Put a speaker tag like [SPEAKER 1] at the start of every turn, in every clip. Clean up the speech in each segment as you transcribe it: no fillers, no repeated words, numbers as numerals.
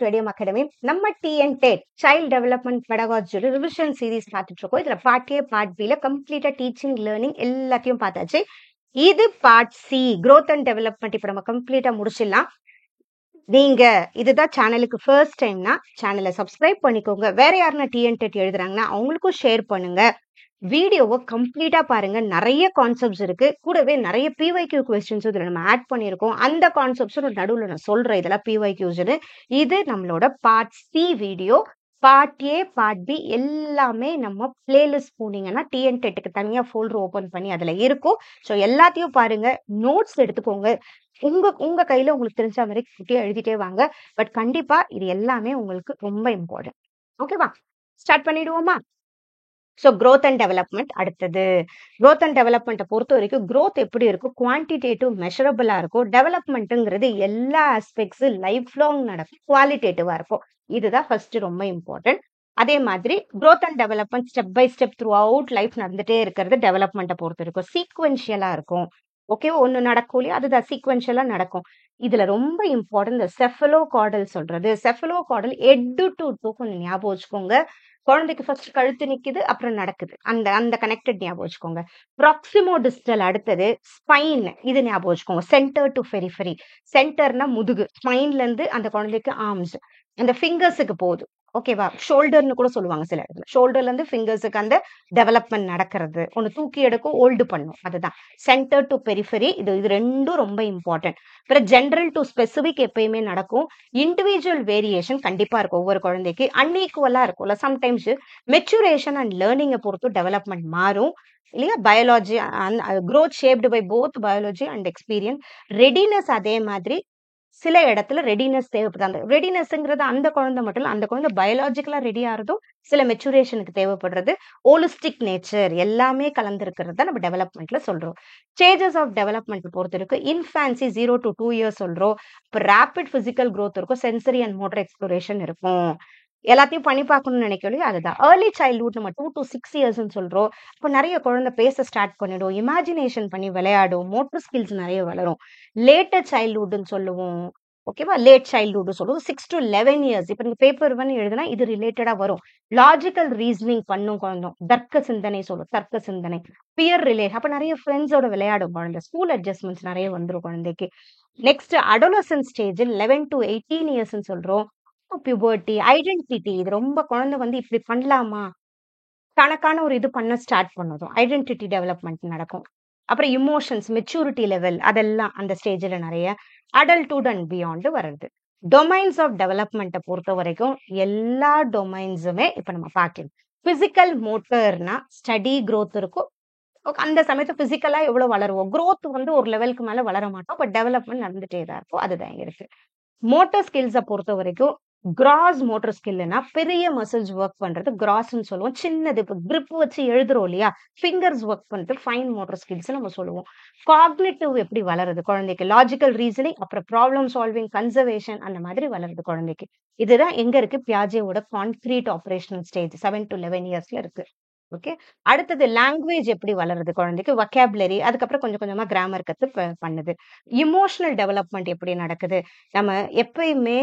[SPEAKER 1] Radium academy. நம்ம TNTET child development pedagogy revision series பார்த்துட்டு இருக்கோம். இதுல பார்ட் ஏ பார்ட் பில கம்ப்ளீட்டா டீச்சிங் லேர்னிங் எல்லாத்தையும் பார்த்தாச்சு. இது part C growth and development. இப்ப நம்ம கம்ப்ளீட்டா முடிச்சிடலாம். நீங்க இதுதான் சேனலுக்கு ஃபர்ஸ்ட் டைம்னா சேனலை சப்ஸ்கிரைப் பண்ணிக்கோங்க. வேற யாருன்னா டிஎன்டெட் எழுதுறாங்கன்னா அவங்களுக்கும் ஷேர் பண்ணுங்க. வீடியோவை கம்ப்ளீட்டா பாருங்க. நிறைய கான்செப்ட்ஸ் இருக்கு, கூடவே நிறைய பிவைக்யூ கொஸ்டின்ஸ் இதுல நம்ம ஆட் பண்ணியிருக்கோம். அந்த கான்செப்ட்ஸ் நடுவில் நான் சொல்றேன் இதெல்லாம் பிவைக்யூஸ்னு. இது நம்மளோட part C video. Part A part B எல்லாமே நம்ம பிளேலிஸ்ட் போனீங்கன்னா டிஎன்டெட்டுக்கு தனியா ஃபோல்டர் ஓபன் பண்ணி அதுல இருக்கும். ஸோ எல்லாத்தையும் பாருங்க, நோட்ஸ் எடுத்துக்கோங்க. உங்க கையில உங்களுக்கு தெரிஞ்ச மாதிரி குட்டியா எழுதிட்டே வாங்க. பட் கண்டிப்பா இது எல்லாமே உங்களுக்கு ரொம்ப இம்பார்ட்டன்ட். ஓகேவா, ஸ்டார்ட் பண்ணிடுவோமா? ஸோ growth அண்ட் டெவலப்மெண்ட் அடுத்தது. growth அண்ட் டெவலப்மெண்ட்டை பொறுத்த வரைக்கும் growth எப்படி இருக்கும், குவான்டிடேட்டிவ் மெஷரபிளா இருக்கும். டெவலப்மெண்ட்டுங்கிறது எல்லா ஆஸ்பெக்ட்ஸ் லைஃப் லாங் நடக்கும், குவாலிட்டேட்டிவா இருக்கும். இதுதான் ஃபர்ஸ்ட் ரொம்ப இம்பார்ட்டன்ட். அதே மாதிரி growth and development step by step throughout life நடந்துட்டே இருக்கிறது டெவலப்மெண்ட்டை பொறுத்த வரைக்கும். சீக்வென்ஷியலா இருக்கும். ஓகே, ஒன்னு நடக்கும் இல்லையா, அதுதான் சீக்வென்ஷியலா நடக்கும். இதுல ரொம்ப இம்பார்ட்டன்ட் இந்த செஃபலோ கார்டல் சொல்றது. செஃபலோ கார்டல் எட்டு டு டூ கொஞ்சம் ஞாபகம் வச்சுக்கோங்க. குழந்தைக்கு ஃபர்ஸ்ட் கழுத்து நிக்குது, அப்புறம் நடக்குது. அந்த அந்த கனெக்டட் ஞாபகம் வச்சுக்கோங்க. ப்ராக்சிமோ டிஸ்டல் அடுத்தது ஸ்பைன், இது ஞாபகம் வச்சுக்கோங்க. Centre to periphery. சென்டர்னா முதுகு, ஸ்பைன்ல இருந்து அந்த குழந்தைக்கு ஆர்ம்ஸ், அந்த ஃபிங்கர்ஸுக்கு போகுது. ஓகேவா, ஷோல்டர்னு கூட சொல்லுவாங்க சில இடத்துல. ஷோல்டர்ல இருந்து ஃபிங்கர்ஸுக்கு அந்த டெவலப்மெண்ட் நடக்கிறது. ஒன்னு தூக்கி எடுக்கும், ஹோல்டு பண்ணும். அதுதான் சென்டர் டு பெரிஃபரி. இது இது ரெண்டும் ரொம்ப இம்பார்ட்டன்ட். அப்புறம் ஜென்ரல் டு ஸ்பெசிபிக் எப்பயுமே நடக்கும். இண்டிவிஜுவல் வேரியேஷன் கண்டிப்பா இருக்கும். ஒவ்வொரு குழந்தைக்கு அன்ஈக்குவலா இருக்கும்ல. சம்டைம்ஸ் மெச்சுரேஷன் அண்ட் லேர்னிங்கை பொறுத்து டெவலப்மெண்ட் மாறும் இல்லையா. Biology growth shaped by both biology and experience. Readiness அதே மாதிரி சில இடத்துல ரெடினஸ் தேவைப்படுது. அந்த ரெடினஸ்ங்கிறது அந்த குழந்தை மட்டும் இல்ல, அந்த குழந்தை பயாலஜிக்கலா ரெடி ஆகிறதும் சில மெச்சுரேஷனுக்கு தேவைப்படுறது. ஹோலிஸ்டிக் நேச்சர் எல்லாமே கலந்துருக்கிறது தான் நம்ம டெவலப்மெண்ட்ல சொல்றோம். ஸ்டேஜஸ் ஆஃப் டெவலப்மெண்ட் பொறுத்த இருக்கு. இன்ஃபான்சி 0 to 2 years சொல்றோம். இப்போ ரேபிட் பிசிக்கல் growth இருக்கும், சென்சரி அண்ட் மோட்டர் எக்ஸ்ப்ளோரேஷன் இருக்கும். எல்லாத்தையும் பண்ணி பார்க்கணும்னு நினைக்கலையே, அதுதான் ஏர்லி சைல்ட்ஹுட். நம்ம 2 to 6 years சொல்றோம். இப்போ நிறைய குழந்தை பேச ஸ்டார்ட் பண்ணிடும், இமேஜினேஷன் பண்ணி விளையாடும், மோட்டர் ஸ்கில்ஸ் நிறைய வளரும். லேட்டர் சைல்ட்ஹுட்னு சொல்லுவோம். ஓகேவா, லேட் சைல்ட்ஹுட் சொல்லுவோம். 6 to 11 years. இப்போ நீங்க பேப்பர் ஒன் எழுதுனா இது ரிலேட்டடா வரும். லாஜிக்கல் ரீசனிங் பண்ணும் குழந்தை, தர்க்க சிந்தனை சொல்லும், தர்க்க சிந்தனை. பியர் ரிலேட், அப்ப நிறைய ஃப்ரெண்ட்ஸோட விளையாடும் குழந்தை. ஸ்கூல் அட்ஜஸ்ட்மெண்ட்ஸ் நிறைய வந்துடும் குழந்தைக்கு. Next adolescent stage 11 to 18 years சொல்றோம். Puberty, identity. இது ரொம்ப குழந்தை இப்படி பண்ணலாமா, தனக்கான ஒரு இது பண்ண ஸ்டார்ட் பண்ணதும் ஐடென்டிட்டி டெவலப்மெண்ட் நடக்கும். அப்புறம் இமோஷன்ஸ், மெச்சூரிட்டி லெவல், அதெல்லாம் அந்த ஸ்டேஜ்ல நிறைய. அடல்ட்ஹுட் அண்ட் பியாண்ட் வருது. டொமைன்ஸ் ஆஃப் டெவலப்மெண்ட்டை பொறுத்த வரைக்கும் எல்லா டொமைன்ஸுமே இப்ப நம்ம பார்க்கலாம். பிசிக்கல் மோட்டர்னா ஸ்டடி growth இருக்கும். அந்த சமயத்துல பிசிக்கலா எவ்வளவு வளருவோம். growth ஒரு லெவலுக்கு மேல வளர மாட்டோம், பட் டெவலப்மெண்ட் நடந்துட்டே தான் இருக்கும். அதுதான் இங்க இருக்கு. மோட்டர் ஸ்கில்ஸை பொறுத்த வரைக்கும் கிராஸ் மோட்டர் ஸ்கில்னா பெரிய மசில்ஸ் ஒர்க் பண்றது கிராஸ்ன்னு சொல்லுவோம். சின்னது இப்போ grip வச்சு எழுதுறோம் இல்லையா, ஃபிங்கர்ஸ் ஒர்க் பண்ணிட்டு ஃபைன் மோட்டர் ஸ்கில்ஸ் நம்ம சொல்லுவோம். காக்னிட்டிவ் எப்படி வளருது குழந்தைக்கு, லாஜிக்கல் ரீசனிங், அப்புறம் ப்ராப்ளம் சால்விங், கன்சர்வேஷன், அந்த மாதிரி வளருது குழந்தைக்கு. இதுதான் எங்க இருக்கு, பியாஜேவோட கான்கிரீட் ஆபரேஷனல் ஸ்டேஜ் 7 to 11 yearsல இருக்கு. ஓகே, அடுத்தது லாங்குவேஜ் எப்படி வளருது குழந்தைக்கு, வொக்காபுலரி, அதுக்கப்புறம் கொஞ்சம் கொஞ்சமா கிராமர் கத்து பண்ணுது. இமோஷனல் டெவலப்மெண்ட் எப்படி நடக்குது. நம்ம எப்பயுமே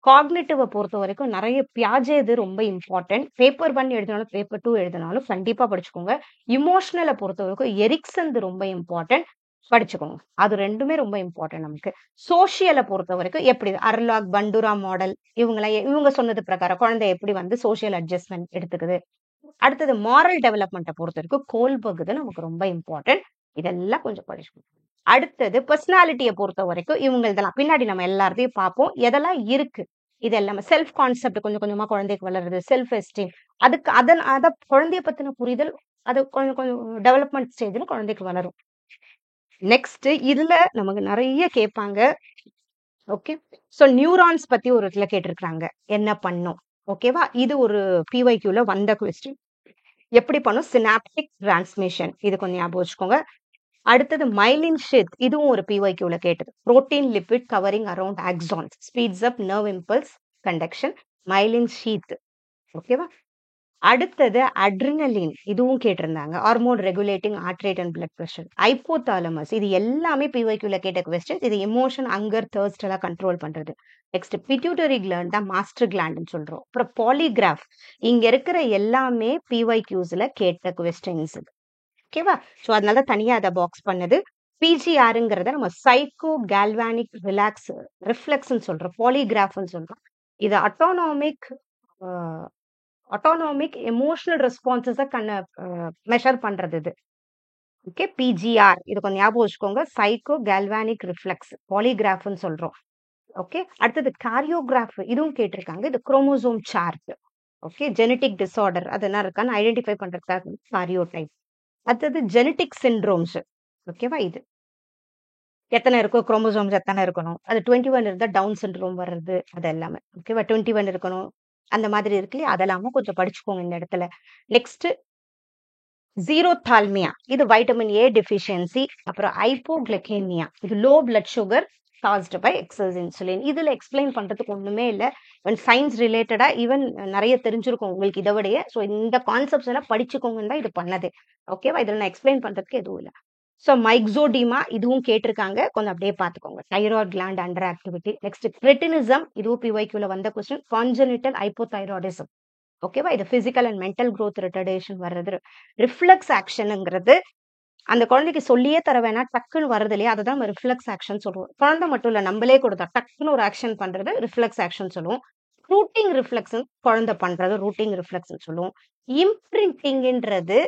[SPEAKER 1] காக்னிட்டிவை பொறுத்த வரைக்கும் நிறைய பியாஜே ரொம்ப இம்பார்ட்டன்ட். பேப்பர் 1 எழுதினாலும் பேப்பர் 2 எழுதினாலும் கண்டிப்பா படிச்சுக்கோங்க. இமோஷனலை பொறுத்த வரைக்கும் எரிக்சன் ரொம்ப இம்பார்ட்டன்ட், படிச்சுக்கோங்க. அது ரெண்டுமே ரொம்ப இம்பார்ட்டன்ட் நமக்கு. சோசியலை பொறுத்த வரைக்கும் எப்படி அர்லாக், பண்டுரா மாடல், இவங்க சொன்னது பிரகாரம் குழந்தை எப்படி சோசியல் அட்ஜஸ்ட்மெண்ட் எடுத்துக்குது. அடுத்தது மாரல் டெவலப்மெண்ட்டை பொறுத்த வரைக்கும் கோல்பர்க் நமக்கு ரொம்ப இம்பார்ட்டன்ட். இதெல்லாம் கொஞ்சம் படிச்சுக்கணும். அடுத்தது பர்சனாலிட்டியை பொறுத்த வரைக்கும் இவங்க இதெல்லாம் பின்னாடி நம்ம எல்லாத்தையும் பார்ப்போம். எதெல்லாம் இருக்கு இதெல்லாம். செல்ஃப் கான்செப்ட் கொஞ்சம் கொஞ்சமா குழந்தைக்கு வளருது. செல்ஃப் எஸ்டீம், அதுக்கு அத குழந்தைய பத்தின புரிதல் அது கொஞ்சம் கொஞ்சம் டெவலப்மெண்ட் ஸ்டேஜ்ல குழந்தைக்கு வளரும். நெக்ஸ்ட் இதுல நமக்கு நிறைய கேட்பாங்க. ஓகே, ஸோ நியூரான்ஸ் பத்தி ஒரு இடத்துல கேட்டிருக்காங்க, என்ன பண்ணும். ஓகேவா, இது ஒரு பிவைக்யூல வந்த கொஸ்டின். எப்படி பண்ணும், சினாப்டிக் டிரான்ஸ்மிஷன், இது கொஞ்சம் ஞாபகம் வச்சுக்கோங்க. அடுத்தது மைலின் ஷீத், இதுவும் ஒரு பிவைக்யூல கேட்டது. Protein lipid covering around axons speeds up nerve impulse conduction. Myelin sheath. ஓகேவா, அடுத்தது அட்ரினலின், இதுவும் கேட்டிருந்தாங்க. Hormone regulating heart rate and blood pressure. Hypothalamus, இது எல்லாமே பிஒய்க்யூல கேட்ட கொஸ்டின்ஸ். இது எமோஷன், அங்கர், தர்ஸ்ட் எல்லாம் கண்ட்ரோல் பண்றது. நெக்ஸ்ட் பிட்யூட்டரி கிளாண்ட் தான் மாஸ்டர் கிளாண்ட்னு சொல்றோம். அப்புறம் பாலிகிராஃப், இங்க இருக்கிற எல்லாமே பிஒய்க்யூஸ்ல கேட்ட கொஸ்டின்ஸ். ஓகேவா? ஸோ அதனால தனியா அதை பாக்ஸ் பண்ணது. பிஜிஆருங்கிறத நம்ம சைக்கோ கேல்வானிக் ரிலாக்ஸ் ரிஃப்ளெக்ஸ்ன்னு சொல்றோம், பாலிகிராஃப்னு சொல்றோம். இது அட்டானமிக் எமோஷனல் ரெஸ்பான்சஸை மெஷர் பண்றது இது. ஓகே, பிஜிஆர் இது கொஞ்சம் ஞாபகம் வச்சுக்கோங்க. சைக்கோ கேல்வானிக் ரிஃப்ளெக்ஸ் பாலிகிராஃப்னு சொல்றோம். ஓகே, அடுத்தது காரியோகிராஃப், இதுவும் கேட்டிருக்காங்க. இது chromosome chart. Okay, genetic disorder அது என்ன இருக்கான்னு ஐடென்டிஃபை பண்றதுக்காக காரியோடைப். அடுத்தது ஜெனட்டிக் சிண்ட்ரோம்ஸ். ஓகேவா? இது எத்தனை இருக்கோ குரோமோசோம்ஸ் எத்தனை இருக்கணும், அது 21 இருந்தால் டவுன் சிண்ட்ரோம் வர்றது, அது எல்லாமே. ஓகேவா? 21 இருக்கணும், அந்த மாதிரி இருக்கு இல்லையா, அதெல்லாமும் கொஞ்சம் படிச்சுக்கோங்க இந்த இடத்துல. நெக்ஸ்ட் ஜீரோதால்மியா, இது வைட்டமின் ஏ டெஃபிஷியன்சி. அப்புறம் ஹைப்போகிளைகேமியா, இது low blood sugar caused by excess insulin. இதுல எக்ஸ்பிளைன் பண்றதுக்கு ஒண்ணுமே இல்லை. சயின்ஸ் ரிலேட்டடா ஈவன் நிறைய தெரிஞ்சிருக்கும் உங்களுக்கு இதை விடையே. ஸோ இந்த கான்செப்ட்ஸ் எல்லாம் படிச்சுக்கோங்கன்னு தான் இது பண்ணது. ஓகேவா? இதுல நான் எக்ஸ்பிளைன் பண்றதுக்கு எதுவும் இல்லை. ஸோ மைக்ஸோடிமா, இதுவும் கேட்டிருக்காங்க, கொஞ்சம் அப்படியே பார்த்துக்கோங்க. Thyroid gland under activity. Next cretinism, இதுவும் பிஒய்க்யூல வந்த கொஸ்டின். Congenital hypothyroidism. ஓகேவா? இது physical and mental growth retardation வர்றது. ரிஃப்ளெக்ஸ் ஆக்ஷனுங்கிறது அந்த குழந்தைக்கு சொல்லியே தர வேணா, டக்குன்னு வருது இல்லையா, அதுதான் நம்ம ரிஃப்ளெக்ஸ் ஆக்ஷன் சொல்லுவோம். குழந்தை மட்டும் இல்ல, நம்மளே கொடுத்தா டக்குன்னு ஒரு ஆக்ஷன் பண்றது ரிஃப்ளெக்ஸ் ஆக்ஷன் சொல்லுவோம். ரூட்டிங் ரிஃப்ளெக்ஸ் குழந்தை பண்றது ரூட்டிங் ரிஃப்ளெக்ஸ் சொல்லுவோம். இம்ப்ரிண்டிங்ன்றது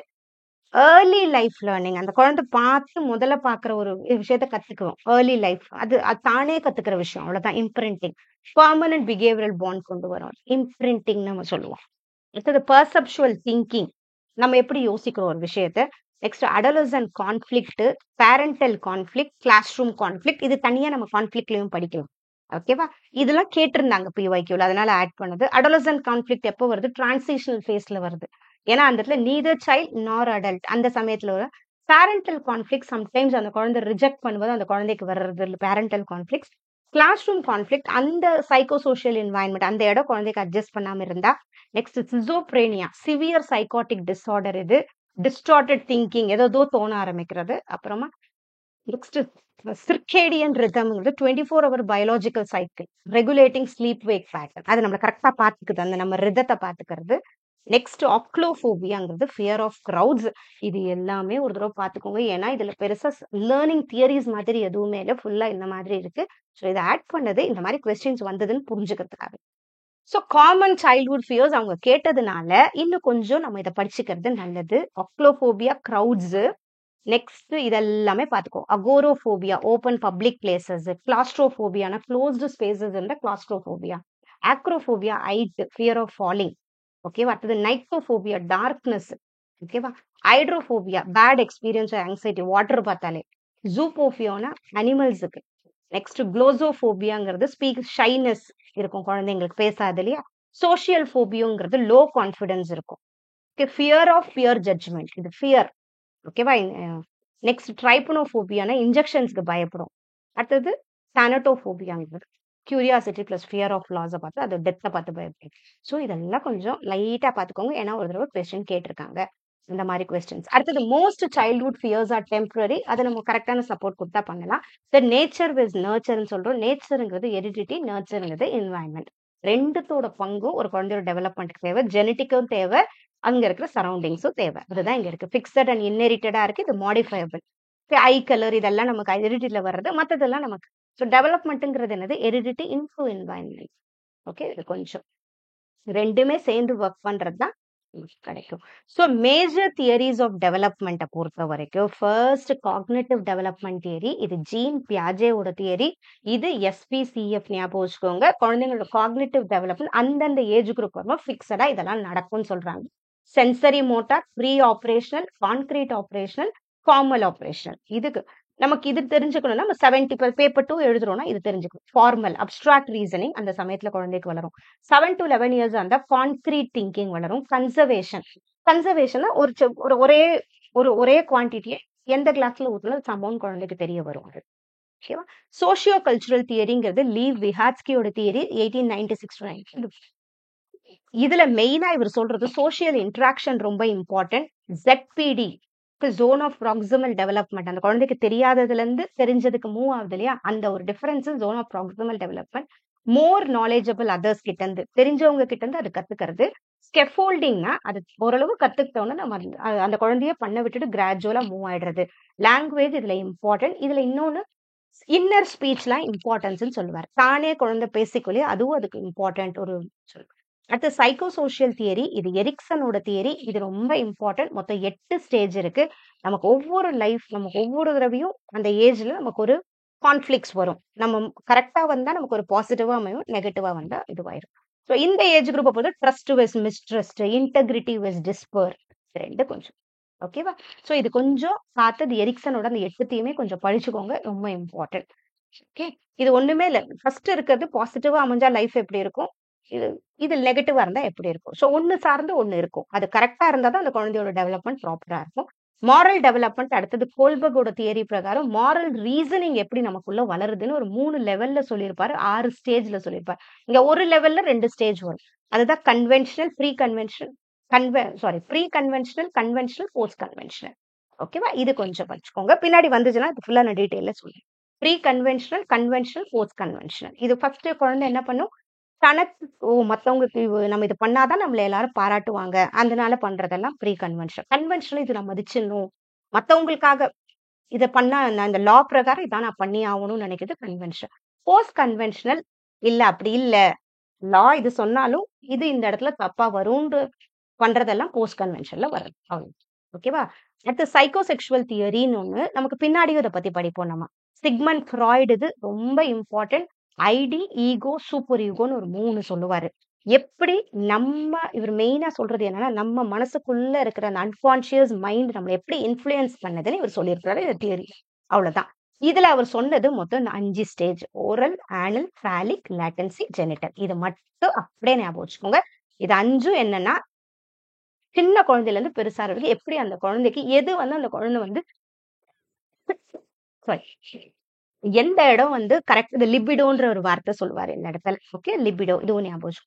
[SPEAKER 1] ஏர்லி லைஃப் லேர்னிங், அந்த குழந்தை பார்த்து முதல்ல பார்க்குற ஒரு விஷயத்த கத்துக்குவோம். ஏர்லி லைஃப் அது அது தானே கத்துக்கிற விஷயம், அவ்வளவுதான் இம்ப்ரிண்டிங். பர்மனன்ட் பிஹேவியரல் பாண்ட் கொண்டு வரும், இம்ப்ரிண்டிங் நம்ம சொல்லுவோம். அடுத்தது பர்செப்சுவல் திங்கிங், நம்ம எப்படி யோசிக்கிறோம் ஒரு விஷயத்த. Next adolescent conflict, parental conflict, class room conflict, இது தனியா நம்ம கான்ஃபிளிக்ட்லயும் படிக்கலாம். ஓகேவா? இதெல்லாம் கேட்டிருந்தாங்க பிஒய்க்யூல, அதனால ஆட் பண்ணது. அடலசன்ட் கான்ஃபிளிக்ட் எப்போ வருது? டிரான்சிஷனல் ஃபேஸ்ல வருது. ஏன்னா அந்த இடத்துல நீதர் சைல்ட் நார் அடல்ட், அந்த சமயத்துல வரும். பேரண்டல் கான்ஃபிளிக்ட் சம்டைம்ஸ் அந்த குழந்தை ரிஜெக்ட் பண்ணும்போது அந்த குழந்தைக்கு வர்றது parental conflict. Class room conflict அந்த சைக்கோ சோஷியல் என்வாயன்மெண்ட், அந்த இடம் குழந்தைக்கு அட்ஜஸ்ட் பண்ணாம இருந்தா. Next schizophrenia, severe psychotic disorder, இது டிஸ்டார்டட் திங்கிங், ஏதோ தோண ஆரம்பிக்கிறது. அப்புறமா நெக்ஸ்ட் சிர்கேடியன் ரிதம்ங்கிறது 24 hour biological cycle regulating sleep wake pattern, அது நம்ம கரெக்டா பாத்துக்குது, அந்த நம்ம ரிதத்தை பாத்துக்கிறது. நெக்ஸ்ட் ஆக்லோபோபியாங்கிறது ஃபியர் ஆஃப் கிரவுட்ஸ். இது எல்லாமே ஒரு தடவை பார்த்துக்கோங்க, ஏன்னா இதுல பெருசா லேர்னிங் தியரிஸ் மாதிரி எதுவுமே இல்லை, ஃபுல்லா இந்த மாதிரி இருக்கு. ஸோ இதை ஆட் பண்ணது இந்த மாதிரி கொஸ்டின்ஸ் வந்ததுன்னு புரிஞ்சுக்கிறதுக்காக. ஸோ காமன் சைல்ட்ஹுட் ஃபியர்ஸ் அவங்க கேட்டதுனால இன்னும் கொஞ்சம் நம்ம இதை படிச்சுக்கிறது நல்லது. ஆக்லோபோபியா, கிரவுட்ஸ். நெக்ஸ்ட் இதெல்லாமே பார்த்துக்கோ. Agoraphobia, open public places. கிளாஸ்ட்ரோபோபியானா க்ளோஸ்டு ஸ்பேசஸ் என்ற claustrophobia. Acrophobia, height, fear of falling. ஓகேவா? அடுத்தது நைட்ரோபோபியா, டார்க்னஸ். ஓகேவா? Hydrophobia, bad experience, anxiety, water பார்த்தாலே. ஜூபோபியானா அனிமல்ஸுக்கு. நெக்ஸ்ட் குளோசோபோபியாங்கிறது ஷைனஸ் இருக்கும், குழந்தைங்களுக்கு பேசாது இல்லையா. சோஷியல் போபியோங்கிறது லோ கான்ஃபிடன்ஸ் இருக்கும். Okay, fear of peer judgement, இது ஃபியர். ஓகேவா? நெக்ஸ்ட் ட்ரைபனோபோபியானா இன்ஜெக்ஷன்ஸ்க்கு பயப்படும். அடுத்தது தானட்டோபோபியாங்கிறது கியூரியாசிட்டி பிளஸ் ஃபியர் ஆஃப் லாஸை பார்த்து, அது டெத்தை பார்த்து பயப்படும். ஸோ இதெல்லாம் கொஞ்சம் லைட்டா பார்த்துக்கோங்க, ஏன்னா ஒரு தடவை கொஸ்டின் கேட்டிருக்காங்க இந்த மாதிரி கொஸ்டின்ஸ். அடுத்தது most childhood fears are temporary, அதை நம்ம கரெக்டான சப்போர்ட் கொடுத்தா பண்ணலாம். நேச்சர் விஸ் நர்ச்சர்னு சொல்றோம். நேச்சருங்கிறது ஹெரிடிட்டி, நர்ச்சருங்கிறது என்வாயன்மெண்ட். ரெண்டுத்தோட பங்கும் ஒரு குழந்தையோட டெவலப்மெண்ட்டுக்கு தேவை. ஜெனட்டிக்கும் தேவை, அங்க இருக்கிற சரௌண்டிங்ஸும் தேவை. அதுதான் இங்க இருக்கு. ஃபிக்ஸட் அண்ட் இன்ஹெரிட்டடா இருக்கு, இது மாடிஃபயபிள். ஐ கலர் இதெல்லாம் நமக்கு ஹெரிடிட்டில வர்றது, மற்றதெல்லாம் நமக்கு. ஸோ டெவலப்மெண்ட்டுங்கிறது என்னது? Heredity இன்ஃப்ளூ environment. ஓகே, இது கொஞ்சம் ரெண்டுமே சேர்ந்து ஒர்க் பண்றது தான் கிடைக்கும். ஸோ மேஜர் தியரிஸ் ஆஃப் டெவலப்மெண்ட்டை பொறுத்த வரைக்கும் ஃபர்ஸ்ட் காக்னிட்டிவ் டெவலப்மெண்ட் தியரி, இது ஜீன் பியாஜேவோட தியரி. இது எஸ்பிசிஎஃப் ஞாபகம் வச்சுக்கோங்க. குழந்தைங்களோட காக்னிட்டிவ் டெவலப்மெண்ட் அந்தந்த ஏஜ் குரூப் வரும் ஃபிக்ஸடா இதெல்லாம் நடக்கும்னு சொல்றாங்க. Sensory motor, pre operational, concrete operational, formal operational. இதுக்கு நமக்கு இது தெரிஞ்சுக்கணும்னா நம்ம 70 பேப்பர் 2 எழுதுறோம்னா இது தெரிஞ்சுக்கணும். ஃபார்மல் அப்ஸ்ட்ராக்ட் ரீசனிங் அந்த சமயத்துல குழந்தைக்கு வளரும். 7 to 11 years அந்த கான்கிரீட் திங்கிங் வளரும். கன்சர்வேஷன் ஒரே குவான்டிட்டியை எந்த கிளாஸ்ல ஊற்றணும் சம்பவம் குழந்தைக்கு தெரிய வரும். அது ஓகேவா? சோஷியோ கல்ச்சுரல் தியரிங்கிறது லீவ் விஹாட்ஸ்கியோட தியரி, 1896 to 19. இதுல மெயினா இவர் சொல்றது சோசியல் இன்டராக்ஷன் ரொம்ப important. ZPD zone of proximal development, அந்த குழந்தைக்கு தெரியாததுல இருந்து தெரிஞ்சதுக்கு மூவ் ஆகுது இல்லையா, அந்த ஒரு difference zone of proximal development. More knowledgeable others கிட்ட இருந்து, தெரிஞ்சவங்க கிட்ட இருந்து அது கத்துக்கிறது. ஸ்கெஃபோல்டிங்னா அது ஓரளவு கத்துக்கிட்டோம்னா நம்ம அந்த குழந்தைய பண்ண விட்டுட்டு கிராஜுவலா மூவ் ஆயிடுறது. லாங்குவேஜ் இதுல இம்பார்ட்டன்ட். இதுல இன்னொன்னு இன்னர் ஸ்பீச்லாம் இம்பார்ட்டன்ஸ் சொல்லுவார். தானே குழந்தை பேசிக்கொள்ளே அதுவும் அதுக்கு இம்பார்ட்டன்ட் ஒரு சொல். அடுத்து சைக்கோ சோஷியல் தியரி, இது எரிக்சனோட தியரி. இது ரொம்ப இம்பார்ட்டன்ட். மொத்தம் 8 ஸ்டேஜ் இருக்கு. நமக்கு ஒவ்வொரு தடவையும் அந்த ஏஜ்ல நமக்கு ஒரு கான்ஃபிளிக்ஸ் வரும். நம்ம கரெக்டா வந்தா நமக்கு ஒரு பாசிட்டிவா அமையும், நெகட்டிவா வந்தா இதுவாயிரும். ஸோ இந்த ஏஜ் குரூப்பை பொறுத்து ட்ரஸ்ட் வெஸ் மிஸ்ட்ரஸ்ட், இன்டெகிரிட்டி வெஸ் டிஸ்பர், ரெண்டு கொஞ்சம் ஓகேவா. ஸோ இது கொஞ்சம் பார்த்தது எரிக்சனோட அந்த 8த்தையுமே கொஞ்சம் படிச்சுக்கோங்க, ரொம்ப இம்பார்ட்டன்ட். ஓகே, இது ஒண்ணுமே இல்லை. ஃபர்ஸ்ட் இருக்கிறது பாசிட்டிவா அமைஞ்சா லைஃப் எப்படி இருக்கும், இது நெகட்டிவா இருந்தா எப்படி இருக்கும். ஸோ ஒன்னு சார்ந்து ஒன்னு இருக்கும். அது கரெக்டா இருந்தா தான் அந்த குழந்தையோட டெவலப்மெண்ட் ப்ராப்பரா இருக்கும். மாரல் டெவலப்மெண்ட் அடுத்தது கோல்பர்கோட தியரி பிரகாரம் மாரல் ரீசனிங் எப்படி நமக்குள்ள வளருதுன்னு ஒரு 3 லெவல்ல சொல்லியிருப்பாரு, 6 ஸ்டேஜ்ல சொல்லியிருப்பாரு. இங்க ஒரு லெவல்ல 2 ஸ்டேஜ் வரும். அதுதான் conventional, pre conventional, pre conventional, conventional, post conventional. ஓகேவா, இது கொஞ்சம் படிச்சுக்கோங்க. பின்னாடி வந்துச்சுன்னா இது ஃபுல்லா நான் டீடைல்ல சொல்றேன். Pre conventional, conventional, post conventional. இது ஃபர்ஸ்ட் குழந்தை என்ன பண்ணும், தனக்கு மத்தவங்களுக்கு நம்ம இது பண்ணாதான் நம்மள எல்லாரும் பாராட்டுவாங்க, அதனால பண்றதெல்லாம் ப்ரீ கன்வென்ஷனல். கன்வென்ஷனல் இது நான் மதிச்சிடணும், மத்தவங்களுக்காக இதை பண்ணா நான் இந்த லா பிரகாரம் இதான் நான் பண்ணி ஆகணும்னு நினைக்கிறது கன்வென்ஷனல். போஸ்ட் கன்வென்ஷனல் இல்ல, அப்படி இல்ல, லா இது சொன்னாலும் இது இந்த இடத்துல தப்பா வரும்னு பண்றதெல்லாம் போஸ்ட் கன்வென்ஷன்ல வரும். அவ்வளவு ஓகேவா. அடுத்து சைக்கோசெக்சுவல் தியரின்னு ஒண்ணு நமக்கு பின்னாடியும் இதை பத்தி படிப்போம் நம்ம. சிக்மண்ட் ஃப்ராய்டு இது ரொம்ப இம்பார்ட்டன்ட். ஐடி, ஈகோ, சூப்பர் ஈகோன்னு ஒரு 3 சொல்லுவாரு. எப்படி இவர் மெயினா சொல்றது என்னன்னா, நம்ம மனசுக்குள்ள இருக்கிற அந்த அன்கான்சியஸ் மைண்ட் நம்மளை எப்படி இன்ஃபுளுயன்ஸ் பண்ணுதுன்னு இவர் சொல்லியிருக்காரு. இந்த தியரி அவ்வளவுதான். இதுல அவர் சொன்னது மொத்தம் 5 stage: oral, anal, phallic, latency, genital. இது மட்டும் அப்படியே ஞாபகம் வச்சுக்கோங்க. இது 5 என்னன்னா, சின்ன குழந்தையில இருந்து பெருசா இருக்கு எப்படி அந்த குழந்தைக்கு எது அந்த குழந்தை சாரி எந்த இடம் கரெக்ட். இது லிபிடோன்ற ஒரு வார்த்தை சொல்லுவாரு இந்த இடத்துல. ஓகே, லிபிடோ, இதுவும் ஞாபகம்.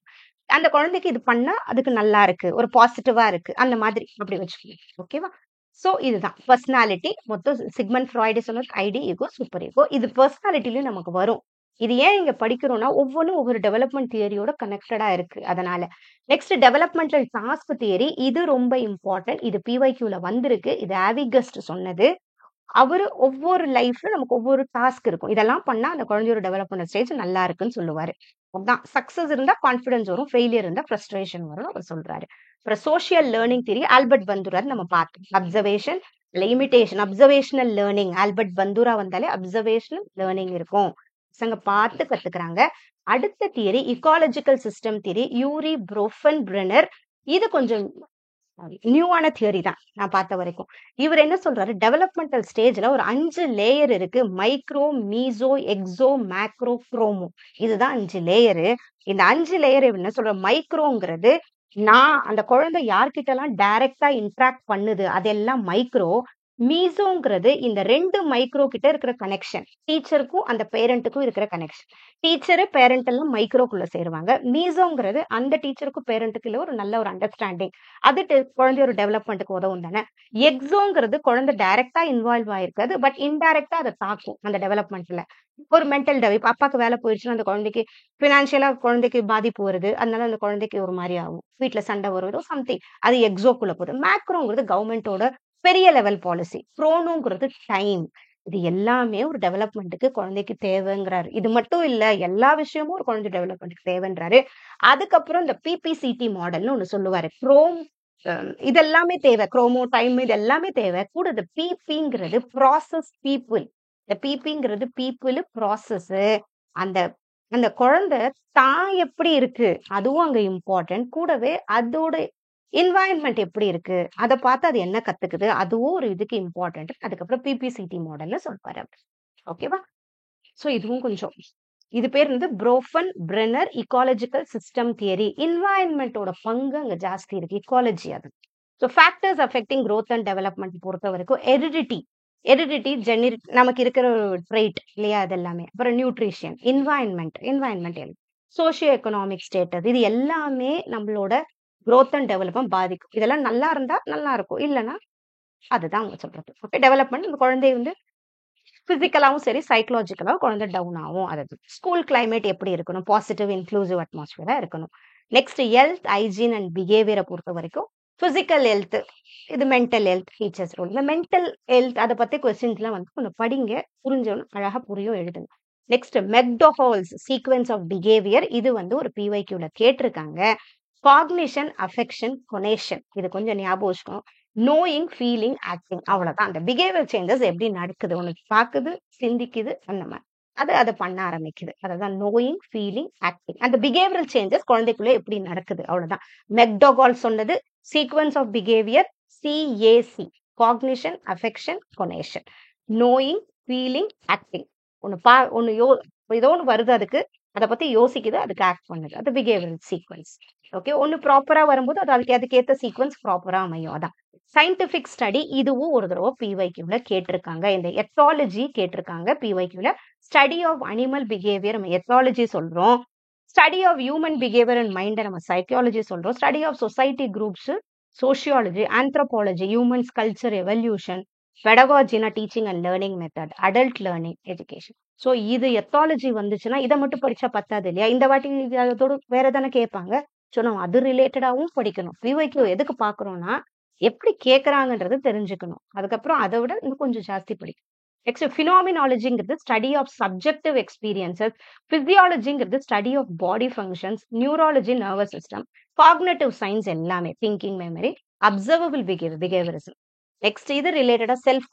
[SPEAKER 1] அந்த குழந்தைக்கு இது பண்ணா அதுக்கு நல்லா இருக்கு, ஒரு பாசிட்டிவா இருக்கு, அந்த மாதிரி அப்படி வச்சுக்கோங்க. ஓகேவா. சோ இதுதான் பர்சனாலிட்டி. மொத்தம் சிக்மண்ட் ஃப்ராய்டு சொன்னது ஐடி, ஈகோ, சூப்பர் ஈகோ. இது பர்சனாலிட்டிலயும் நமக்கு வரும். இது ஏன் இங்க படிக்கிறோம்னா, ஒவ்வொன்றும் ஒவ்வொரு டெவலப்மெண்ட் தியரியோட கனெக்டடா இருக்கு, அதனால. நெக்ஸ்ட் டெவலப்மெண்டல் டாஸ்க் தியரி, இது ரொம்ப இம்பார்ட்டன்ட். இது பிஒய்க்யூல வந்திருக்கு. இது ஆவிகஸ்ட் சொன்னது. அவரு ஒவ்வொரு லைஃப்ல நமக்கு ஒவ்வொரு டாஸ்க் இருக்கும், இதெல்லாம் பண்ணா அந்த குழந்தையோட டெவலப்மெண்ட் ஸ்டேஜ் நல்லா இருக்குன்னு சொல்லுவாரு. அதான் சக்சஸ் இருந்தா கான்பிடன்ஸ் வரும், ஃபெயிலியர் இருந்தா ஃப்ரஸ்ட்ரேஷன் வரும் அவர் சொல்றாரு. அப்புறம் social learning theory Albert Bandura நம்ம பார்த்தோம். Observation, imitation, observational learning. Albert Bandura வந்தாலே அப்சர்வேஷனல் லேர்னிங் இருக்கும், பசங்க பார்த்து கத்துக்கிறாங்க. அடுத்த theory ecological system theory, Urie Bronfenbrenner. இது கொஞ்சம் நியூவான தியரி தான் நான் பார்த்த வரைக்கும். இவர் என்ன சொல்றாரு, டெவலப்மெண்டல் ஸ்டேஜ்ல ஒரு 5 லேயர் இருக்கு: micro, meso, exo, macro, chromo. இதுதான் 5 லேயரு. இந்த 5 லேயர் என்ன சொல்ற, மைக்ரோங்கிறது நான் அந்த குழந்தை யார்கிட்ட எல்லாம் டைரக்டா இன்ட்ராக்ட் பண்ணுது அதெல்லாம் மைக்ரோ. மீசோங்கிறது இந்த 2 மைக்ரோ கிட்ட இருக்கிற கனெக்ஷன், டீச்சருக்கும் அந்த பேரண்ட்டுக்கும் இருக்கிற கனெக்ஷன். டீச்சரு பேரண்ட் எல்லாம் மைக்ரோக்குள்ள சேருவாங்க. மீசோங்கிறது அந்த டீச்சருக்கும் பேரண்ட்டுக்குள்ள ஒரு நல்ல ஒரு அண்டர்ஸ்டாண்டிங், அது குழந்தையோட டெவலப்மெண்ட்டுக்கு உதவும் தானே. எக்ஸோங்கிறது குழந்தை டைரக்டா இன்வால்வ் ஆயிருக்காது, பட் இன்டைரக்டா அதை தாக்கும் அந்த டெவலப்மெண்ட்ல. ஒரு மென்டல் இப்ப அப்பாக்கு வேலை போயிடுச்சுன்னா அந்த குழந்தைக்கு பினான்சியலா குழந்தைக்கு பாதிப்பு வருது, அதனால அந்த குழந்தைக்கு ஒரு மாதிரி ஆகும், வீட்டுல சண்டை வருவதோ சம்திங், அது எக்ஸோக்குள்ள போகுது. மேக்ரோங்கிறது கவர்மெண்டோட பெரிய லெவல் பாலிசி. ப்ரோனோங்கிறது டைம். இது எல்லாமே ஒரு டெவலப்மெண்ட்டுக்கு குழந்தைக்கு தேவைங்கிறாரு. இது மட்டும் இல்ல, எல்லா விஷயமும் ஒரு குழந்தை டெவலப்மெண்ட்டுக்கு தேவைன்றாரு. அதுக்கப்புறம் இந்த பிபிசிடி மாடல்னு ஒண்ணு சொல்லுவாரு. இதெல்லாமே தேவை, குரோமோ, டைம், இது எல்லாமே தேவை. கூட இந்த பிபிங்கிறது ப்ராசஸ் பீப்புள். இந்த பிபிங்கிறது பீப்புள், ப்ராசஸ். அந்த அந்த குழந்தை தான் எப்படி இருக்கு அதுவும் அங்க இம்பார்ட்டன்ட். கூடவே அதோட என்வாயன்மெண்ட் எப்படி இருக்கு அதை பார்த்து அது என்ன கத்துக்குது அதுவும் ஒரு இதுக்கு இம்பார்ட்டன்ட். அதுக்கப்புறம் பிபிசிடி மாடல்ல சொல்வாரு. ஓகேவா. சோ இதுவும் கொஞ்சம், இது பேர் ப்ரோஃபன் பிரெனர் இக்காலஜிக்கல் சிஸ்டம் தியரி. என்வாயன்மெண்டோட பங்கு அங்க ஜாஸ்தி இருக்கு, இக்காலஜி அது. So factors affecting growth and development பொறுத்த வரைக்கும் ஹெரிடிட்டி, நமக்கு இருக்கிற ட்ரைட் இல்லையா, அது எல்லாமே. அப்புறம் nutrition, environment socio economic status, இது எல்லாமே நம்மளோட growth அண்ட் டெவலப்மெண்ட் பாதிக்கும். இதெல்லாம் நல்லா இருந்தா நல்லா இருக்கும், இல்லைன்னா அதுதான் அவங்க சொல்றது. ஓகே, டெவலப்மெண்ட் இந்த குழந்தை வந்து பிசிக்கலாவும் சரி சைக்கலாஜிக்கலாவும் குழந்தை டவுன் ஆகும். அது ஸ்கூல் கிளைமேட் எப்படி இருக்கணும், பாசிட்டிவ் இன்க்ளூசிவ் அட்மாஸ்பியரா இருக்கணும். நெக்ஸ்ட் ஹெல்த் ஹைஜீன் அண்ட் பிஹேவியரை பொறுத்த வரைக்கும் பிசிக்கல் ஹெல்த், இது மென்டல் ஹெல்த் ஃபீச்சர்ஸ் ரோல். இந்த மென்டல் ஹெல்த் அதை பத்தி கொஸ்டின்ஸ்லாம் வந்து கொஞ்சம் படிங்க, புரிஞ்சவனும் அழகா புரியும், எழுதுங்க. நெக்ஸ்ட் மெக்டோஹால்ஸ் சீக்வென்ஸ் ஆஃப் பிஹேவியர், இது வந்து ஒரு பிவைக்யூல கேட்டிருக்காங்க. காக்னிஷன், அஃபெக்ஷன், கொனேஷன், இது கொஞ்சம் ஞாபகம் வச்சுக்கணும். நோயிங், ஃபீலிங், ஆக்டிங், அவ்வளவுதான். அந்த பிஹேவியர் சேஞ்சஸ் எப்படி நடக்குது, உனக்கு பாக்குது, சிந்திக்குது, அந்த மாதிரி அதை பண்ண ஆரம்பிக்குது. அதான் நோயிங், ஃபீலிங், ஆக்டிங். அந்த பிஹேவியரல் சேஞ்சஸ் குழந்தைக்குள்ள எப்படி நடக்குது, அவ்வளவுதான். மெக்டோகால் சொன்னது sequence of behaviour, CAC, cognition, affection, conation. Knowing, feeling, acting. ஒன்னு ஏதோ ஒன்று வருது, அதுக்கு அதை பத்தி யோசிக்குது, அதுக்கு ஆக்ட் பண்ணுது, அது பிஹேவியரல் சீக்வன்ஸ். ஓகே, ஒன்னு ப்ராப்பரா வரும்போது அது அதுக்கேற்ற சீக்வன்ஸ் ப்ராப்பரா அமையும். அதான் சயின்டிபிக் ஸ்டடி, இதுவும் ஒரு தடவை பிவைக்யூல கேட்டிருக்காங்க. இந்த எத்தாலஜி கேட்டிருக்காங்க பிவைக்யூல. ஸ்டடி ஆஃப் அனிமல் பிஹேவியர் நம்ம எத்தாலஜி சொல்றோம். Study of human behaviour and mind நம்ம சைக்காலஜி சொல்றோம். Study of society groups sociology, anthropology, humans culture evolution, பெடகாஜினா teaching and learning method, adult learning education. So இது எத்தாலஜி வந்துச்சுன்னா இதை மட்டும் படிச்சா பத்தாது இல்லையா, இந்த வாட்டி அதோட வேற தானே கேட்பாங்க. ஸோ நம்ம அது ரிலேட்டடாகவும் படிக்கணும். பிவைக்யூ எதுக்கு பார்க்குறோம்னா எப்படி கேட்குறாங்கன்றது தெரிஞ்சுக்கணும். அதுக்கப்புறம் அதை விட இன்னும் கொஞ்சம் ஜாஸ்தி படிக்கணும். நெக்ஸ்ட் ஃபினாமினாலஜிங்கிறது ஸ்டடி ஆஃப் சப்ஜெக்டிவ் எக்ஸ்பீரியன்சஸ், பிசியாலஜிங்கிறது study of body functions, neurology nervous system, cognitive science எல்லாமே thinking, memory, observable behaviourism. Next இது ரிலேட்டடா செல்ஃப்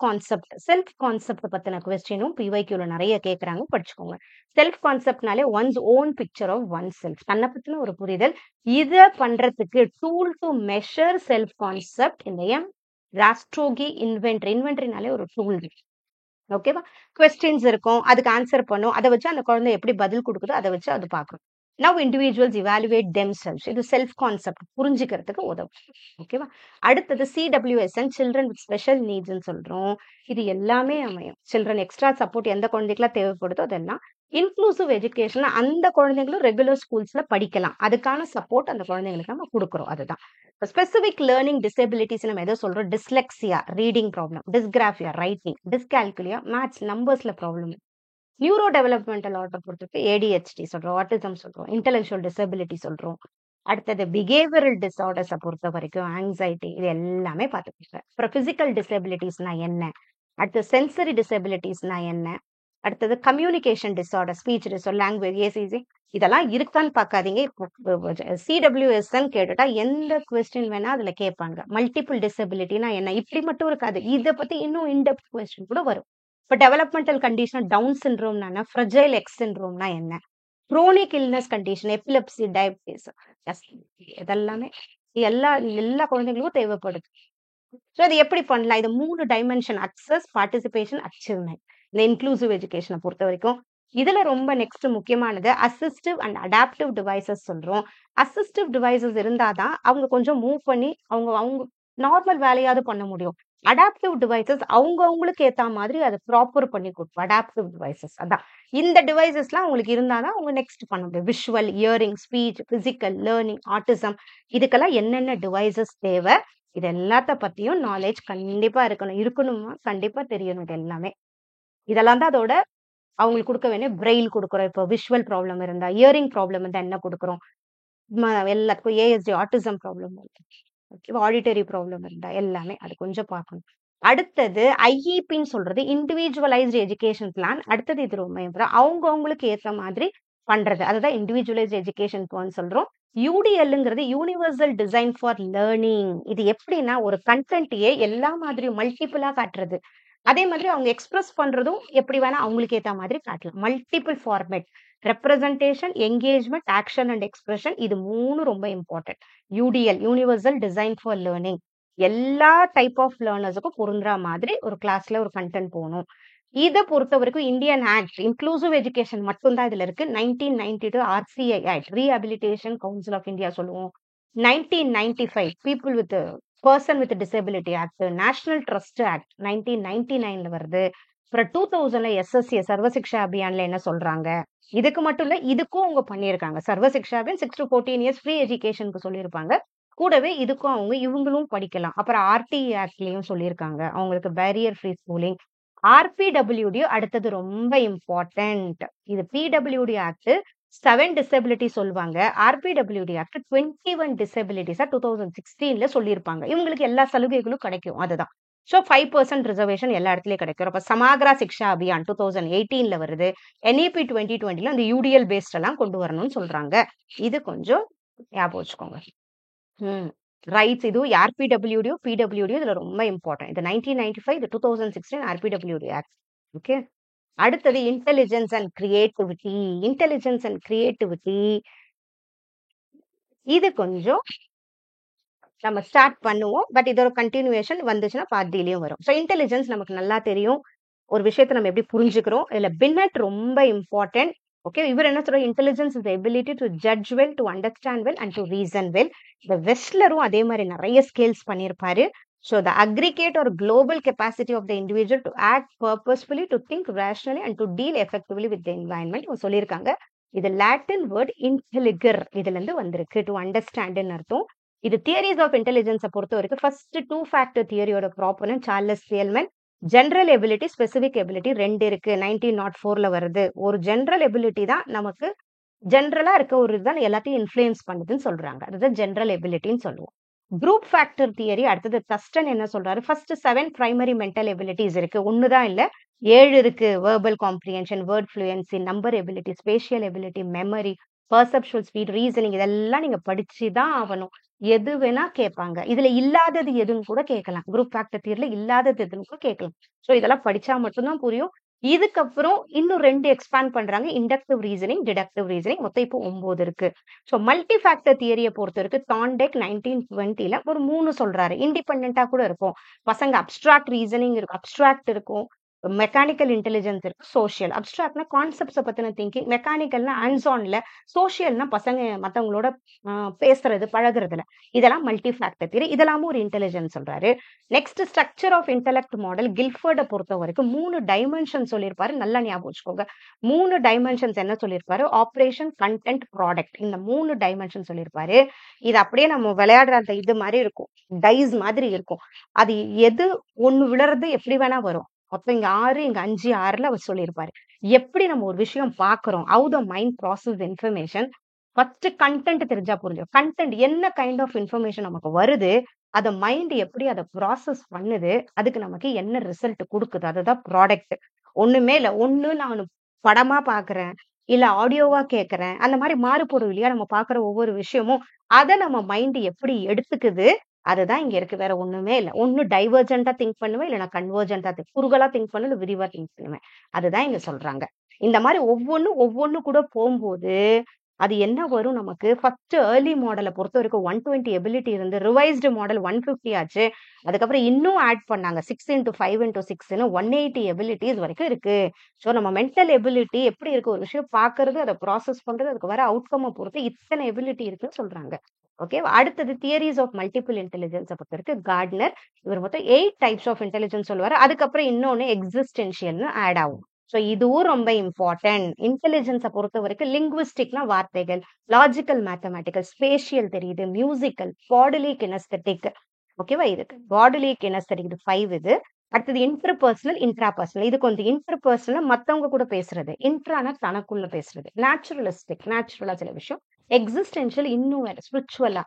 [SPEAKER 1] கான்செப்ட் பத்தின கொஸ்டினும் பிவைக்யூல நிறைய கேட்கறாங்க, படிச்சுக்கோங்க. செல்ஃப் கான்செப்ட்னாலே one's own picture of one self, தன்னை பத்தின ஒரு புரிதல். இதை பண்றதுக்கு tool to measure self concept இந்த ராஸ்ட்ரோகி இன்வென்ட்ரினாலே ஒரு டூல். ஓகேவா, கொஸ்டின்ஸ் இருக்கும், அதுக்கு ஆன்சர் பண்ணும், அதை வச்சு அந்த குழந்தை எப்படி பதில் கொடுக்குதோ அதை வச்சு அது பார்க்கணும். நவ் இண்டிவிஜுவல்ஸ் இவாலுவேட் தெம்செல்வ்ஸ், இது செல்ஃப் கான்செப்ட் புரிஞ்சுக்கிறதுக்கு உதவும். ஓகேவா, அடுத்தது CWSN, சில்ட்ரன் வித் ஸ்பெஷல் நீட்ஸ்ன்னு சொல்றோம். இது எல்லாமே அமையும். சில்ட்ரன் எக்ஸ்ட்ரா சப்போர்ட் எந்த குழந்தைக்குலாம் தேவைப்படுதோ அதெல்லாம். இன்க்ளூசிவ் எஜுகேஷன், அந்த குழந்தைங்களும் ரெகுலர் ஸ்கூல்ஸ்ல படிக்கலாம், அதுக்கான சப்போர்ட் அந்த குழந்தைங்களுக்கு நம்ம கொடுக்குறோம். அதுதான் ஸ்பெசிபிக் லேர்னிங் டிசபிலிட்டிஸ் நம்ம எதோ சொல்றோம். Dyslexia reading problem, dysgraphia writing, dyscalculia maths நம்பர்ஸ்ல ப்ராப்ளம். நியூரோ டெவலப்மெண்டல் ஆர்டர் பொறுத்தவரைக்கும் ADHD சொல்றோம், ஆட்டிசம் சொல்றோம், இன்டெலெக்சுவல் டிசபிலிட்டி சொல்றோம். அடுத்தது பிஹேவியரல் டிசார்டர்ஸை பொறுத்த வரைக்கும் ஆங்ஸைட்டி, இது எல்லாமே பார்த்துக்கோங்க. அப்புறம் பிசிக்கல் டிசபிலிட்டிஸ்னா என்ன, அடுத்து சென்சரி டிசபிலிட்டிஸ்னா என்ன, அடுத்தது communication disorder, speech disorder, language, ACC, இதெல்லாம் இருக்கான்னு பார்க்காதீங்க. CWSN கேட்டுட்டா எந்த கொஸ்டின் வேணா அதுல கேட்பாங்க. மல்டிபிள் டிசபிலிட்டினா என்ன, இப்படி மட்டும் இருக்காது, இதை பத்தி இன்னும் இன்டெப்த் கொஸ்டின் கூட வரும். இப்போ டெவலப்மெண்டல் கண்டிஷன் டவுன் சிண்ட்ரோம்னா என்ன, ஃப்ரெஜைல் எக்ஸ் சிண்ட்ரோம்னா என்ன, crony illness condition, epilepsy, diabetes, இதெல்லாமே எல்லா குழந்தைங்களுக்கும் தேவைப்படுது. ஸோ அது எப்படி பண்ணலாம், இது 3 டைமென்ஷன்: அக்சஸ், பார்ட்டிசிபேஷன், அச்சீவ்மெண்ட். இந்த இன்க்ளூசிவ் எஜுகேஷனை பொறுத்த வரைக்கும் இதுல ரொம்ப நெக்ஸ்ட் முக்கியமானது அசிஸ்டிவ் அண்ட் அடாப்டிவ் டிவைசஸ் சொல்றோம். அசிஸ்டிவ் டிவைசஸ் இருந்தாதான் அவங்க கொஞ்சம் மூவ் பண்ணி அவங்க நார்மல் வேலையாவது பண்ண முடியும். அடாப்டிவ் டிவைசஸ் அவங்களுக்கு ஏத்த மாதிரி அதை ப்ராப்பர் பண்ணி கொடுப்போம். அடாப்டிவ் டிவைசஸ் அதான் இந்த டிவைசஸ்லாம் உங்களுக்கு இருந்தாதான் அவங்க நெக்ஸ்ட் பண்ண முடியும். Visual, hearing, speech, physical, learning, autism, இதுக்கெல்லாம் என்னென்ன டிவைசஸ் தேவை, இது எல்லாத்த பத்தியும் நாலேஜ் கண்டிப்பா இருக்கணுமா, கண்டிப்பா தெரியணும். இது எல்லாமே இதெல்லாம் தான் அதோட அவங்களுக்கு கொடுக்க வேண்டிய பிரெயில் கொடுக்குறோம். இப்போ விஷுவல் ப்ராப்ளம் இருந்தா, இயரிங் ப்ராப்ளம் இருந்தா என்ன கொடுக்குறோம், எல்லாத்துக்கும் ASD autism problem, auditory problem இருந்தா எல்லாமே அது கொஞ்சம் பார்க்கணும். அடுத்தது IEPன்னு சொல்றது இண்டிவிஜுவலைஸ்டு எஜுகேஷன் பிளான். அடுத்தது இது ரொம்ப அவங்களுக்கு ஏற்ற மாதிரி பண்றது, அதுதான் இண்டிவிஜுவலைஸ்டு எஜுகேஷன் பிளான் சொல்றோம். UDLங்கிறது யூனிவர்சல் டிசைன் ஃபார் லேர்னிங். இது எப்படின்னா ஒரு கண்டென்ட்டையே எல்லா மாதிரியும் மல்டிபிளா காட்டுறது. அதே மாதிரி அவங்க எக்ஸ்பிரஸ் பண்றதும் எப்படி வேணா அவங்களுக்கு ஏத்த மாதிரி காட்டலாம். Multiple format, representation, engagement, action and expression, இது 3 ரொம்ப important. UDL universal design for learning எல்லா டைப் ஆஃப் லேர்னர்ஸுக்கும் பொருந்துற மாதிரி ஒரு கிளாஸ்ல ஒரு கண்டென்ட் போகணும். இதை பொறுத்த வரைக்கும் இந்தியன் ஆக்ட் இன்க்ளூசிவ் எஜுகேஷன் மட்டும்தான் இதுல இருக்கு. 1992 RCI act, rehabilitation council of India சொல்லுவோம். 1995 people with person with disability act, national trust act 1999 வருது. அப்புறம் 2000ல எஸ்எஸ்ஏ சர்வ சிக்ஷா அபியான்ல என்ன சொல்றாங்க, இதுக்கு மட்டும் இல்ல இதுக்கும் அவங்க பண்ணியிருக்காங்க. சர்வ சிக்ஷா அபியான் 6 to 14 இயர்ஸ் ஃப்ரீ எஜுகேஷனுக்கு சொல்லியிருப்பாங்க. கூடவே இதுக்கும் இவங்களும் படிக்கலாம். அப்புறம் ஆர்டிஇ ஆக்ட்லயும் சொல்லியிருக்காங்க அவங்களுக்கு பேரியர் ஃப்ரீ ஸ்கூலிங். ஆர்பிடபிள்யூடி அடுத்தது ரொம்ப இம்பார்ட்டன்ட். இது பிடபிள்யூடி ஆக்ட் 7 டிசபிலிட்டி சொல்லுவாங்க. ஆர்பிடபிள்யூடி ஆக்ட் 21 டிசபிலிட்டிஸா 2016ல சொல்லியிருப்பாங்க. இவங்களுக்கு எல்லா சலுகைகளும் கிடைக்கும். அதுதான். ஸோ 5% ரிசர்வேஷன் எல்லா இடத்துலயும் கிடைக்கும். அப்ப சமாகரா சிக்ஷா அபியான் 2018ல வருது. என்இபி 2020ல அந்த யூடிஎல் பேஸ்ட் எல்லாம் கொண்டு வரணும்னு சொல்றாங்க. இது கொஞ்சம் ஞாபகம் வச்சுக்கோங்க. ரைட்ஸ் இது ஆர்பிடபிள்யூடியோ பிடபிள்யூடியோ இதுல ரொம்ப இம்பார்ட்டன்ட். இது 1995, இது 2016 ஆர்பிடபிள்யூடி ஆக்ட். ஓகே. அடுத்தது intelligence and creativity. Intelligence and creativity இது கொஞ்சம் நம்ம ஸ்டார்ட் பண்ணுவோம். பட் இதோட கண்டினியூவேஷன் வந்துச்சுன்னா பார்ட்டிலையும் வரும். ஸோ இன்டெலிஜென்ஸ் நமக்கு நல்லா தெரியும். ஒரு விஷயத்தை நம்ம எப்படி புரிஞ்சுக்கிறோம். இதுல பின்னட் ரொம்ப இம்பார்ட்டன்ட். ஓகே. இவர் என்ன சொல்ற, intelligence is ability to judge well, to understand well and to reason well. இந்த வெஸ்லரும் அதே மாதிரி நிறைய ஸ்கில்ஸ் பண்ணியிருப்பாரு. ஸோ த அக்ரிகேட் ஒரு global capacity of the individual to act purposefully, to think rationally and to deal effectively with the environment சொல்லியிருக்காங்க. இது Latin word இன்டெலிகர் இதுல இருந்து வந்திருக்கு. டு அண்டர்ஸ்டாண்ட்னு அர்த்தம். இது தியரிஸ் ஆஃப் இன்டெலிஜென்ஸை பொறுத்த வரைக்கும் ஃபர்ஸ்ட் 2 ஃபேக்டர் தியரியோட ப்ராப்போனன்ட் சார்லஸ் தியல்மன். ஜென்ரல் எபிலிட்டி, ஸ்பெசிபிக் எபிலிட்டி 2 இருக்கு. 1904ல வருது. ஒரு ஜென்ரல் எபிலிட்டி தான் நமக்கு ஜென்ரலா இருக்க ஒரு இதுதான் எல்லாத்தையும் இன்ஃப்ளூயன்ஸ் பண்ணுதுன்னு சொல்றாங்க. அதுதான் ஜென்ரல் எபிலிட்டின்னு சொல்லுவோம். குரூப் ஃபேக்டர் தியரி அடுத்தது தஸ்டன் என்ன சொல்றாரு, ஃபர்ஸ்ட் 7 பிரைமரி மென்டல் எபிலிட்டிஸ் இருக்கு. ஒண்ணுதான் இல்ல 7 இருக்கு. Verbal comprehension, word fluency, number ability, spatial ability, memory, perceptual speed, reasoning இதெல்லாம் நீங்க படிச்சுதான் ஆகணும். எது வேணா கேட்பாங்க. இதுல இல்லாதது எதுன்னு கூட கேட்கலாம். குரூப் ஃபேக்டர் தியரில இல்லாதது எதுன்னு கூட கேட்கலாம். ஸோ இதெல்லாம் படிச்சா மட்டும்தான் புரியும். இதுக்கப்புறம் இன்னும் 2 எக்ஸ்பேண்ட் பண்றாங்க. Inductive reasoning, deductive reasoning. மொத்தம் இப்போ 9 இருக்கு. ஸோ மல்டி ஃபேக்டர் தியரியை பொறுத்த வரைக்கும் தாண்டெக் 1920ல ஒரு 3 சொல்றாரு. இண்டிபெண்டா கூட இருக்கும். பசங்க அப்டிராக்ட் ரீசனிங் இருக்கும், அப்டிராக்ட் இருக்கும், மெக்கானிக்கல் இன்டெலிஜென்ஸ் இருக்கு, சோஷியல். அப்டிராக்ட்னா கான்செப்ட்ஸை பத்தின திங்கிங், மெக்கானிக்கல்னா ஹேண்ட்ஸ் ஆன்ல, சோஷியல்னா பசங்க மத்தவங்களோட பேசுறது பழகுறதுல. இதெல்லாம் மல்டி ஃபேக்டர் தியரி. இதெல்லாமும் ஒரு இன்டெலிஜென்ஸ் சொல்றாரு. Next structure of intellect model கில்ஃபர்டை பொறுத்த வரைக்கும் 3 டைமென்ஷன் சொல்லியிருப்பாரு. நல்லா ஞாபகம் வச்சுக்கோங்க. 3 டைமென்ஷன்ஸ் என்ன சொல்லியிருப்பாரு, ஆப்ரேஷன், கண்டென்ட், ப்ராடக்ட். இந்த 3 டைமென்ஷன் சொல்லியிருப்பாரு. இது அப்படியே நம்ம விளையாடுற அந்த இது மாதிரி இருக்கும், டைஸ் மாதிரி இருக்கும். அது எது ஒண்ணு விழுறது எப்படி வேணா வரும். மொத்தம் இங்க 6, இங்க 5, 6ல அவர் சொல்லியிருப்பாரு. எப்படி நம்ம ஒரு விஷயம் பாக்குறோம், how the mind process information. First content தெரிஞ்சா புரிஞ்சும். கண்டென்ட் என்ன கைண்ட் ஆஃப் இன்ஃபர்மேஷன் நமக்கு வருது, அத மைண்ட் எப்படி அதை ப்ராசஸ் பண்ணுது, அதுக்கு நமக்கு என்ன ரிசல்ட் கொடுக்குது, அதுதான் ப்ராடக்ட். ஒண்ணுமே இல்ல. ஒண்ணு நான் படமா பாக்குறேன், இல்ல ஆடியோவா கேட்கறேன். அந்த மாதிரி மாறுபடும் இல்லையா நம்ம பாக்குற ஒவ்வொரு விஷயமும். அதை நம்ம மைண்ட் எப்படி எடுத்துக்குது, அதுதான் இங்க இருக்கு. வேற ஒண்ணுமே இல்ல. ஒண்ணு டைவர்ஜென்டா திங்க் பண்ணுவேன், இல்ல நான் கன்வர்ஜென்டா குறுகலா திங்க் பண்ணு, இல்ல விரிவா திங்க் பண்ணுவேன். அதுதான் இங்க சொல்றாங்க. இந்த மாதிரி ஒவ்வொன்னு கூட போகும்போது அது என்ன வரும் நமக்கு. ஃபர்ஸ்ட் ஏர்லி மாடலை பொறுத்த வரைக்கும் 120 எபிலிட்டி இருந்து ரிவைஸ்டு மாடல் 150 ஆச்சு. அதுக்கப்புறம் இன்னும் ஆட் பண்ணாங்க 6 into 5 into 6ன்னு 180 எபிலிட்டிஸ் வரைக்கும் இருக்கு. ஸோ நம்ம மென்டல் எபிலிட்டி எப்படி இருக்கு, ஒரு விஷயம் பாக்குறது, அதை ப்ராசஸ் பண்றது, அதுக்கு வர அவுட்கம் பொறுத்து இத்தனை எபிலிட்டி இருக்குன்னு சொல்றாங்க. ஓகே. அடுத்தது தியரிஸ் ஆஃப் மல்டிபிள் இன்டெலிஜென்ஸ் பொறுத்த வரைக்கும் கார்ட்னர் இவர் மொத்தம் 8 டைப்ஸ் ஆஃப் இன்டெலிஜென்ஸ் சொல்லுவாரு. அதுக்கப்புறம் இன்னொன்னு எக்ஸிஸ்டென்ஷியல்னு ஆட் ஆகும். ஸோ இதுவும் ரொம்ப இம்பார்ட்டன்ட். இன்டெலிஜென்ஸை பொறுத்த வரைக்கும் லிங்குவிஸ்டிக்னா வார்த்தைகள், லாஜிக்கல் மேத்தமேட்டிக்கல், ஸ்பேஷியல் தெரியுது, மியூசிக்கல், பாடிலி கினஸ்தட்டிக். ஓகேவா. இதுக்கு பாடிலி கினஸ்தட்டிக் இது 5 இது. அடுத்தது இன்டர்பர்சனல், இன்ட்ராபர்சனல். இது கொஞ்சம் இன்டர்பர்சனல் மத்தவங்க கூட பேசுறது, இன்ட்ரானா தனக்குள்ள பேசுறது, நேச்சுரலிஸ்டிக் நேச்சுரலா சில விஷயம், எக்ஸிஸ்டென்ஷியல் இன்னும் வேற ஸ்பிரிச்சுவலா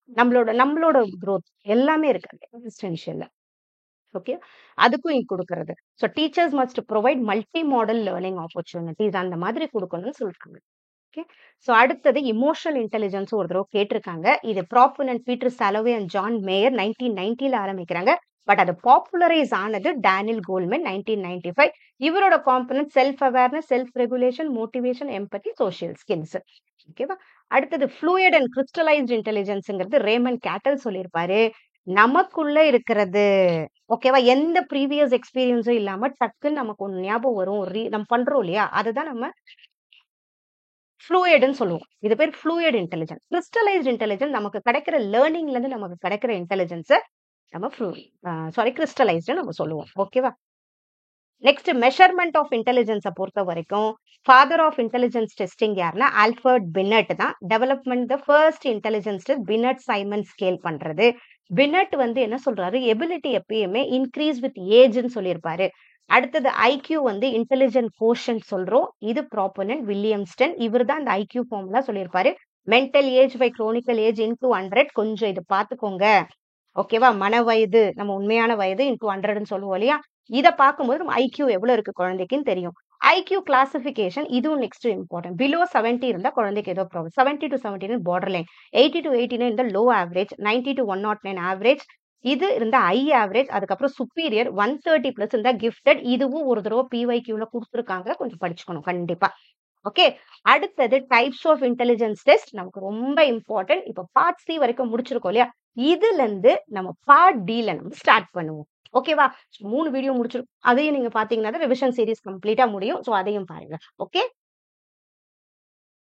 [SPEAKER 1] நம்மளோட growth எல்லாமே இருக்கு எக்ஸிஸ்டென்ஷியல்ல. ஓகே. அதுக்கும் இங்க கொடுக்கறது. So teachers must provide multi modal learning opportunities அந்த மாதிரி கொடுக்கணும்னு சொல்றாங்க. ஓகே. ஸோ அடுத்தது இமோஷனல் இன்டெலிஜென்ஸ் ஒரு தடவை கேட்டிருக்காங்க. இது proponent Peter Salovey and John Mayer 1990ல ஆரம்பிக்கிறாங்க. பட் அது பாப்புலரைஸ் ஆனது டேனியல் கோல்மன் 1995. இவரோட component self awareness, self regulation, motivation, empathy, social skills. ஓகேவா. அடுத்தது ஃப்ளூயிட் அண்ட் கிறிஸ்டலைஸ்ட் இன்டெலிஜென்ஸ்ங்கிறது ரேமன் கேட்டல் சொல்லியிருப்பாரு. நமக்குள்ள இருக்கிறது. ஓகேவா. எந்த ப்ரீவியஸ் எக்ஸ்பீரியன்ஸும் இல்லாம டக்குன்னு நமக்கு ஒண்ணு ஞாபகம் வரும், நம்ம பண்றோம் இல்லையா, அதுதான் நம்ம ஃப்ளூயிட்னு சொல்லுவோம். இது பேர் ஃப்ளூயிட் இன்டெலிஜென்ஸ். கிறிஸ்டலைஸ்ட் இன்டெலிஜென்ஸ் நமக்கு கிடைக்கிற லேர்னிங்ல இருந்து நமக்கு கிடைக்கிற இன்டெலிஜென்ஸ் நம்ம கிறிஸ்டலைஸ்டு நம்ம சொல்லுவோம். ஓகேவா. நெக்ஸ்ட் மெஷர்மெண்ட் ஆஃப் இன்டெலிஜென்ஸை பொறுத்த வரைக்கும் ஃபாதர் ஆஃப் இன்டெலிஜென்ஸ் டெஸ்டிங் யாருன்னா ஆல்ஃபர்ட் பின்னட் தான். Development the first intelligence Binet Simon scale பண்றது. பின்னட் வந்து என்ன சொல்றாரு, எபிலிட்டி எப்பயுமே இன்க்ரீஸ் வித் ஏஜ்னு சொல்லியிருப்பாரு. அடுத்தது ஐக்யூ வந்து இன்டெலிஜென்ட் கோஷன் சொல்றோம். இது ப்ராப்போனன்ட் வில்லியம்ஸ்டன். இவர் தான் இந்த ஐக்யூ ஃபார்முலா சொல்லியிருப்பாரு. Mental age by chronological age into 100. கொஞ்சம் இது பார்த்துக்கோங்க, ஓகேவா? மன வயது நம்ம உண்மையான வயது இன்டூ 100ன்னு சொல்லுவோம் இல்லையா? இதை பார்க்கும்போது நம்ம ஐக்யூ எவ்வளவு இருக்கு குழந்தைக்குன்னு தெரியும். ஐக்யூ கிளாசிபிகேஷன் இதுவும் நெக்ஸ்ட் இம்பார்ட்டன்ட். பிலோ 70 இருந்தா குழந்தைக்கு ஏதோ problem. 70 to 79 border line, 80 to 89 இந்த லோ ஆவரேஜ், 90 to 109 ஆவரேஜ், இது இருந்த ஹை ஆவரேஜ். அதுக்கப்புறம் சுப்பீரியர் 130 பிளஸ் இருந்தா கிஃப்டட். இதுவும் ஒரு தடவை பிஒய்க்யூல கொடுத்துருக்காங்க, கொஞ்சம் படிச்சுக்கணும் கண்டிப்பா. ஓகே, அடுத்தது டைப்ஸ் ஆஃப் இன்டெலிஜென்ஸ் டெஸ்ட் நமக்கு ரொம்ப இம்பார்ட்டன்ட். இப்போ பார்ட் சி வரைக்கும் முடிச்சிருக்கோம் இல்லையா? இதுல இருந்து நம்ம பார்ட் டில நம்ம ஸ்டார்ட் பண்ணுவோம். ஓகேவா? 3 வீடியோ முடிச்சிருக்கோம். அதையும் நீங்க பாத்தீங்கன்னா ரிவிஷன் சீரிஸ் கம்ப்ளீட்டா முடியும். ஸோ அதையும் பாருங்க. ஓகே.